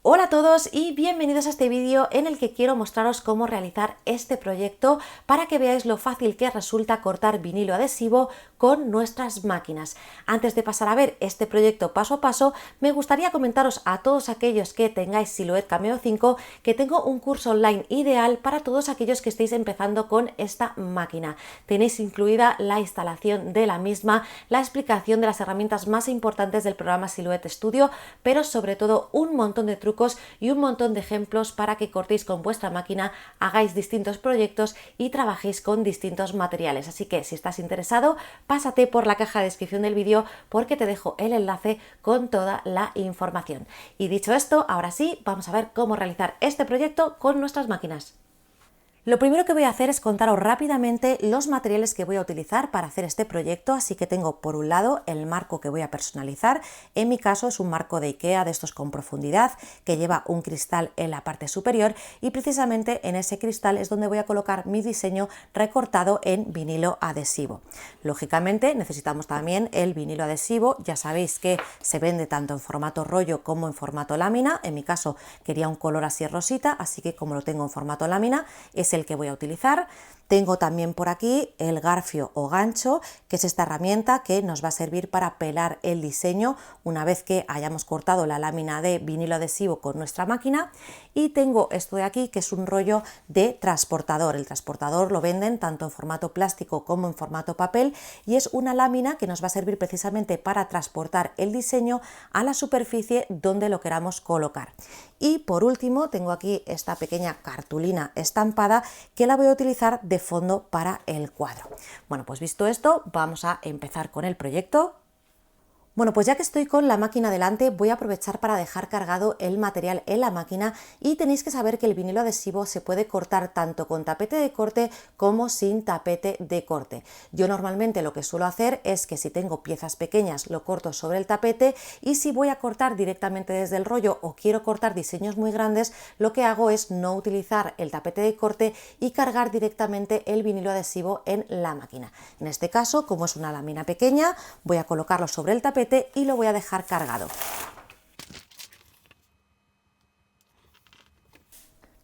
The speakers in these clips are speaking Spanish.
Hola a todos y bienvenidos a este vídeo en el que quiero mostraros cómo realizar este proyecto para que veáis lo fácil que resulta cortar vinilo adhesivo con nuestras máquinas. Antes de pasar a ver este proyecto paso a paso, me gustaría comentaros a todos aquellos que tengáis Silhouette Cameo 5 que tengo un curso online ideal para todos aquellos que estéis empezando con esta máquina. Tenéis incluida la instalación de la misma, la explicación de las herramientas más importantes del programa Silhouette Studio, pero sobre todo un montón de trucos y un montón de ejemplos para que cortéis con vuestra máquina, hagáis distintos proyectos y trabajéis con distintos materiales. Así que si estás interesado, pásate por la caja de descripción del vídeo porque te dejo el enlace con toda la información. Y dicho esto, ahora sí, vamos a ver cómo realizar este proyecto con nuestras máquinas. Lo primero que voy a hacer es contaros rápidamente los materiales que voy a utilizar para hacer este proyecto, así que tengo por un lado el marco que voy a personalizar. En mi caso es un marco de IKEA de estos con profundidad que lleva un cristal en la parte superior y precisamente en ese cristal es donde voy a colocar mi diseño recortado en vinilo adhesivo. Lógicamente necesitamos también el vinilo adhesivo, ya sabéis que se vende tanto en formato rollo como en formato lámina. En mi caso quería un color así rosita, así que como lo tengo en formato lámina es el que voy a utilizar. Tengo también por aquí el garfio o gancho, que es esta herramienta que nos va a servir para pelar el diseño una vez que hayamos cortado la lámina de vinilo adhesivo con nuestra máquina. Y tengo esto de aquí, que es un rollo de transportador. El transportador lo venden tanto en formato plástico como en formato papel y es una lámina que nos va a servir precisamente para transportar el diseño a la superficie donde lo queramos colocar. Y por último tengo aquí esta pequeña cartulina estampada que la voy a utilizar de fondo para el cuadro. Bueno, pues visto esto, vamos a empezar con el proyecto. Bueno, pues ya que estoy con la máquina delante, voy a aprovechar para dejar cargado el material en la máquina y tenéis que saber que el vinilo adhesivo se puede cortar tanto con tapete de corte como sin tapete de corte. Yo normalmente lo que suelo hacer es que si tengo piezas pequeñas lo corto sobre el tapete y si voy a cortar directamente desde el rollo o quiero cortar diseños muy grandes, lo que hago es no utilizar el tapete de corte y cargar directamente el vinilo adhesivo en la máquina. En este caso, como es una lámina pequeña, voy a colocarlo sobre el tapete y lo voy a dejar cargado.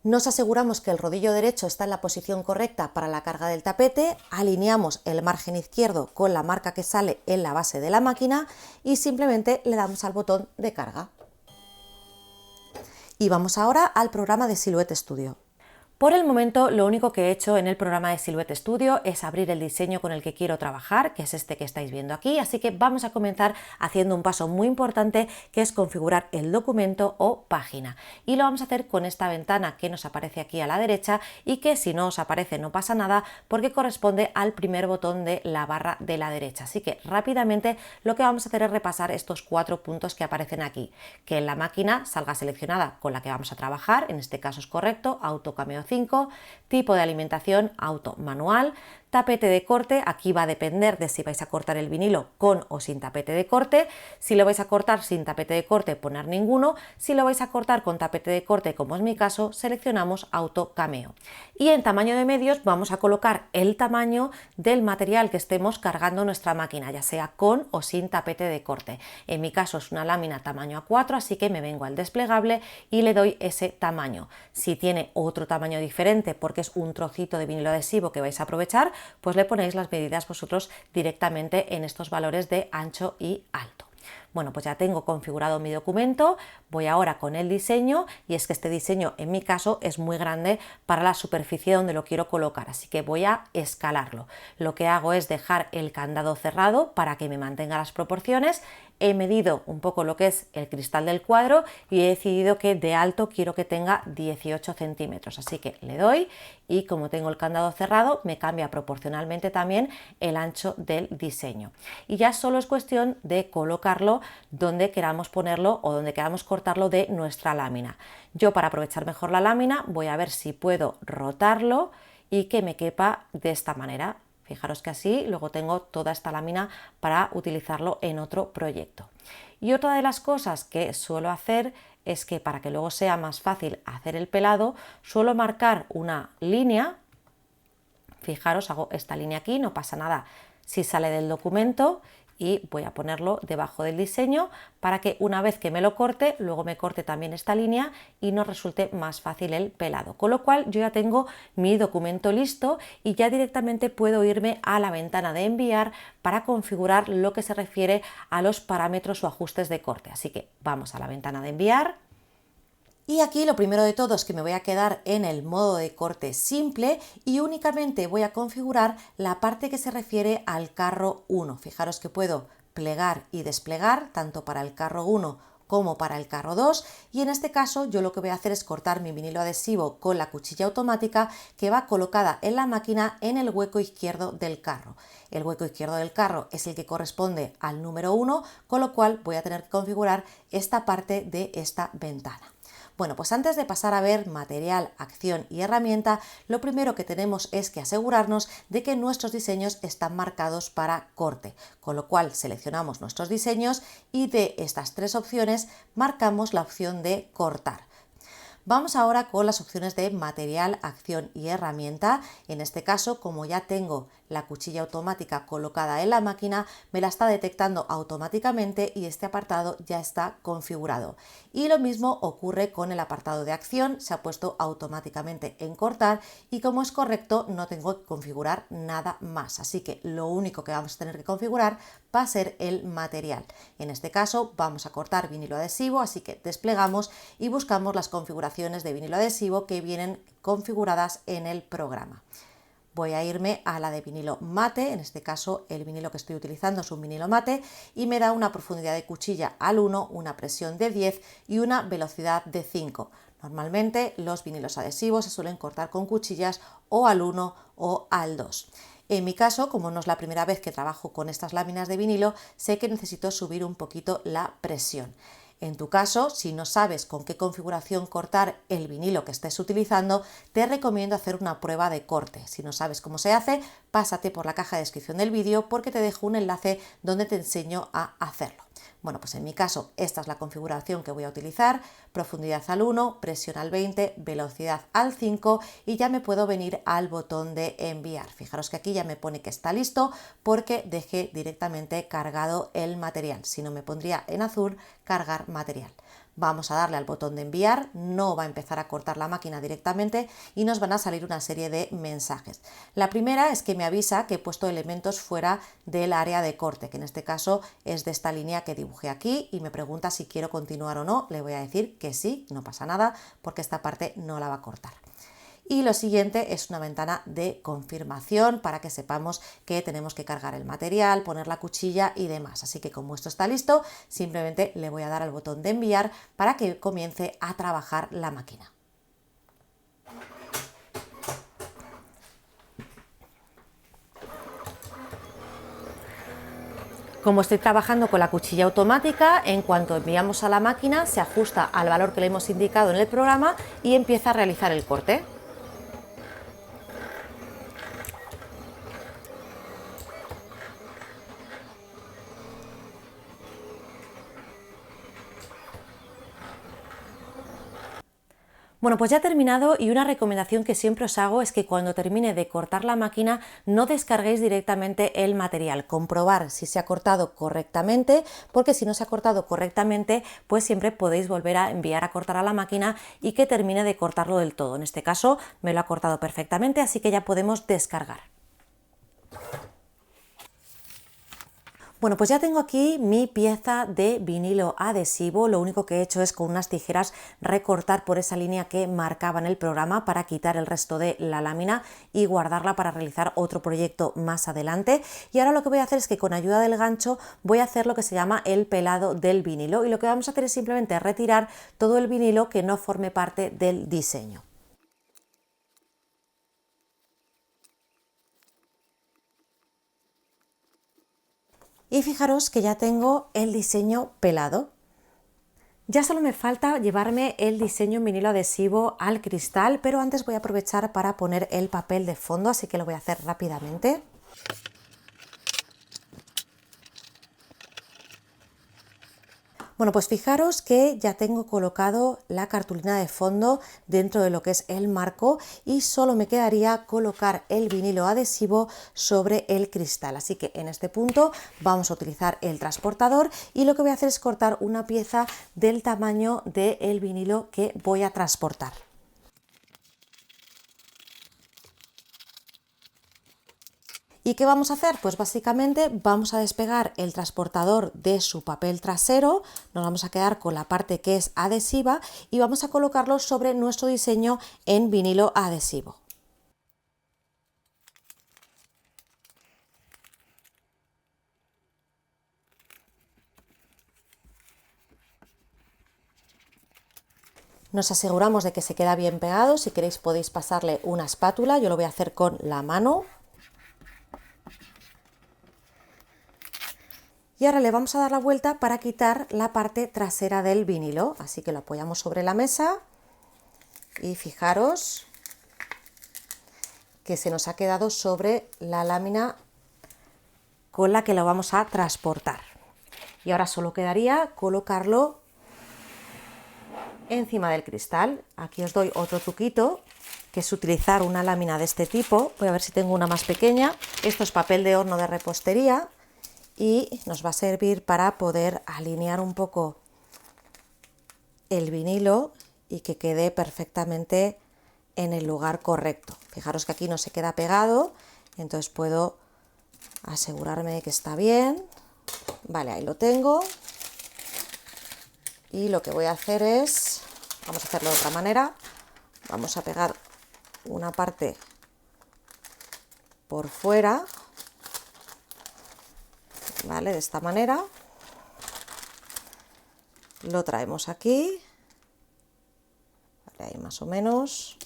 Nos aseguramos que el rodillo derecho está en la posición correcta para la carga del tapete, alineamos el margen izquierdo con la marca que sale en la base de la máquina y simplemente le damos al botón de carga. Y vamos ahora al programa de Silhouette Studio. Por el momento, lo único que he hecho en el programa de Silhouette Studio es abrir el diseño con el que quiero trabajar, que es este que estáis viendo aquí, así que vamos a comenzar haciendo un paso muy importante, que es configurar el documento o página. Y lo vamos a hacer con esta ventana que nos aparece aquí a la derecha y que si no os aparece no pasa nada porque corresponde al primer botón de la barra de la derecha. Así que rápidamente lo que vamos a hacer es repasar estos 4 puntos que aparecen aquí. Que en la máquina salga seleccionada con la que vamos a trabajar, en este caso es correcto, Auto Cameo 5, tipo de alimentación auto manual, tapete de corte, aquí va a depender de si vais a cortar el vinilo con o sin tapete de corte. Si lo vais a cortar sin tapete de corte, poner ninguno. Si lo vais a cortar con tapete de corte, como es mi caso, seleccionamos Auto Cameo. Y en tamaño de medios vamos a colocar el tamaño del material que estemos cargando nuestra máquina, ya sea con o sin tapete de corte. En mi caso es una lámina tamaño A4, así que me vengo al desplegable y le doy ese tamaño. Si tiene otro tamaño diferente porque es un trocito de vinilo adhesivo que vais a aprovechar, pues le ponéis las medidas vosotros directamente en estos valores de ancho y alto. Bueno, pues ya tengo configurado mi documento, voy ahora con el diseño y es que este diseño en mi caso es muy grande para la superficie donde lo quiero colocar, así que voy a escalarlo. Lo que hago es dejar el candado cerrado para que me mantenga las proporciones. He medido un poco lo que es el cristal del cuadro y he decidido que de alto quiero que tenga 18 centímetros, así que le doy y como tengo el candado cerrado me cambia proporcionalmente también el ancho del diseño. Y ya solo es cuestión de colocarlo donde queramos ponerlo o donde queramos cortarlo de nuestra lámina. Yo, para aprovechar mejor la lámina, voy a ver si puedo rotarlo y que me quepa de esta manera. Fijaros que así luego tengo toda esta lámina para utilizarlo en otro proyecto. Y otra de las cosas que suelo hacer es que para que luego sea más fácil hacer el pelado, suelo marcar una línea. Fijaros, hago esta línea aquí, no pasa nada si sale del documento y voy a ponerlo debajo del diseño para que una vez que me lo corte, luego me corte también esta línea y nos resulte más fácil el pelado. Con lo cual yo ya tengo mi documento listo y ya directamente puedo irme a la ventana de enviar para configurar lo que se refiere a los parámetros o ajustes de corte. Así que vamos a la ventana de enviar. Y aquí lo primero de todo es que me voy a quedar en el modo de corte simple y únicamente voy a configurar la parte que se refiere al carro 1. Fijaros que puedo plegar y desplegar tanto para el carro 1 como para el carro 2 y en este caso yo lo que voy a hacer es cortar mi vinilo adhesivo con la cuchilla automática que va colocada en la máquina en el hueco izquierdo del carro. El hueco izquierdo del carro es el que corresponde al número 1, con lo cual voy a tener que configurar esta parte de esta ventana. Bueno, pues antes de pasar a ver material, acción y herramienta, lo primero que tenemos es que asegurarnos de que nuestros diseños están marcados para corte, con lo cual seleccionamos nuestros diseños y de estas tres opciones marcamos la opción de cortar. Vamos ahora con las opciones de material, acción y herramienta. En este caso, como ya tengo la cuchilla automática colocada en la máquina, me la está detectando automáticamente y este apartado ya está configurado. Y lo mismo ocurre con el apartado de acción, se ha puesto automáticamente en cortar y como es correcto no tengo que configurar nada más. Así que lo único que vamos a tener que configurar va a ser el material. En este caso vamos a cortar vinilo adhesivo, así que desplegamos y buscamos las configuraciones de vinilo adhesivo que vienen configuradas en el programa. Voy a irme a la de vinilo mate, en este caso el vinilo que estoy utilizando es un vinilo mate y me da una profundidad de cuchilla al 1, una presión de 10 y una velocidad de 5. Normalmente los vinilos adhesivos se suelen cortar con cuchillas o al 1 o al 2. En mi caso, como no es la primera vez que trabajo con estas láminas de vinilo, sé que necesito subir un poquito la presión. En tu caso, si no sabes con qué configuración cortar el vinilo que estés utilizando, te recomiendo hacer una prueba de corte. Si no sabes cómo se hace, pásate por la caja de descripción del vídeo porque te dejo un enlace donde te enseño a hacerlo. Bueno, pues en mi caso esta es la configuración que voy a utilizar, profundidad al 1, presión al 20, velocidad al 5 y ya me puedo venir al botón de enviar. Fijaros que aquí ya me pone que está listo porque dejé directamente cargado el material, si no me pondría en azul cargar material. Vamos a darle al botón de enviar, no va a empezar a cortar la máquina directamente y nos van a salir una serie de mensajes. La primera es que me avisa que he puesto elementos fuera del área de corte, que en este caso es de esta línea que dibujé aquí y me pregunta si quiero continuar o no. Le voy a decir que sí, no pasa nada porque esta parte no la va a cortar. Y lo siguiente es una ventana de confirmación para que sepamos que tenemos que cargar el material, poner la cuchilla y demás. Así que como esto está listo, simplemente le voy a dar al botón de enviar para que comience a trabajar la máquina. Como estoy trabajando con la cuchilla automática, en cuanto enviamos a la máquina se ajusta al valor que le hemos indicado en el programa y empieza a realizar el corte. Bueno, pues ya he terminado y una recomendación que siempre os hago es que cuando termine de cortar la máquina no descarguéis directamente el material, comprobar si se ha cortado correctamente, porque si no se ha cortado correctamente, pues siempre podéis volver a enviar a cortar a la máquina y que termine de cortarlo del todo. En este caso me lo ha cortado perfectamente, así que ya podemos descargar. Bueno, pues ya tengo aquí mi pieza de vinilo adhesivo. Lo único que he hecho es con unas tijeras recortar por esa línea que marcaba en el programa para quitar el resto de la lámina y guardarla para realizar otro proyecto más adelante. Y ahora lo que voy a hacer es que con ayuda del gancho voy a hacer lo que se llama el pelado del vinilo y lo que vamos a hacer es simplemente retirar todo el vinilo que no forme parte del diseño. Y fijaros que ya tengo el diseño pelado. Ya solo me falta llevarme el diseño en vinilo adhesivo al cristal, pero antes voy a aprovechar para poner el papel de fondo, así que lo voy a hacer rápidamente. Bueno, pues fijaros que ya tengo colocado la cartulina de fondo dentro de lo que es el marco y solo me quedaría colocar el vinilo adhesivo sobre el cristal. Así que en este punto vamos a utilizar el transportador y lo que voy a hacer es cortar una pieza del tamaño del vinilo que voy a transportar. ¿Y qué vamos a hacer? Pues básicamente vamos a despegar el transportador de su papel trasero, nos vamos a quedar con la parte que es adhesiva y vamos a colocarlo sobre nuestro diseño en vinilo adhesivo. Nos aseguramos de que se queda bien pegado, si queréis podéis pasarle una espátula, yo lo voy a hacer con la mano. Y ahora le vamos a dar la vuelta para quitar la parte trasera del vinilo, así que lo apoyamos sobre la mesa y fijaros que se nos ha quedado sobre la lámina con la que lo vamos a transportar. Y ahora solo quedaría colocarlo encima del cristal. Aquí os doy otro truquito, que es utilizar una lámina de este tipo. Voy a ver si tengo una más pequeña. Esto es papel de horno de repostería y nos va a servir para poder alinear un poco el vinilo y que quede perfectamente en el lugar correcto. Fijaros que aquí no se queda pegado, entonces puedo asegurarme de que está bien. Vale, ahí lo tengo. Y lo que voy a hacer es, vamos a hacerlo de otra manera, vamos a pegar una parte por fuera, ¿vale? De esta manera. Lo traemos aquí, vale, ahí más o menos.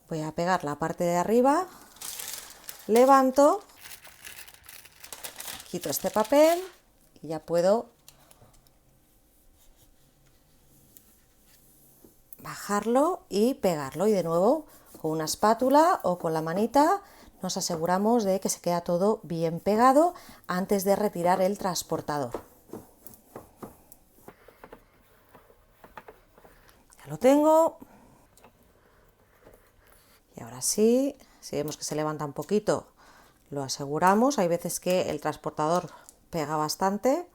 Voy a pegar la parte de arriba, levanto, quito este papel y ya puedo bajarlo y pegarlo, y de nuevo con una espátula o con la manita nos aseguramos de que se queda todo bien pegado antes de retirar el transportador. Ya lo tengo. Y ahora sí, si vemos que se levanta un poquito, lo aseguramos. Hay veces que el transportador pega bastante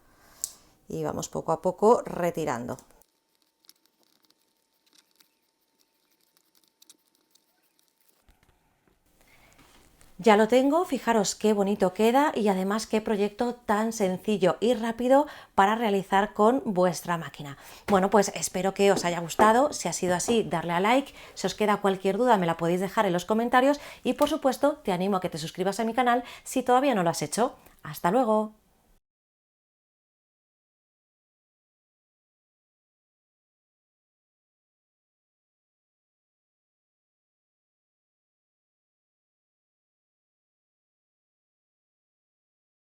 y vamos poco a poco retirando. Ya lo tengo, fijaros qué bonito queda y además qué proyecto tan sencillo y rápido para realizar con vuestra máquina. Bueno, pues espero que os haya gustado. Si ha sido así, darle a like. Si os queda cualquier duda me la podéis dejar en los comentarios y por supuesto te animo a que te suscribas a mi canal si todavía no lo has hecho. ¡Hasta luego!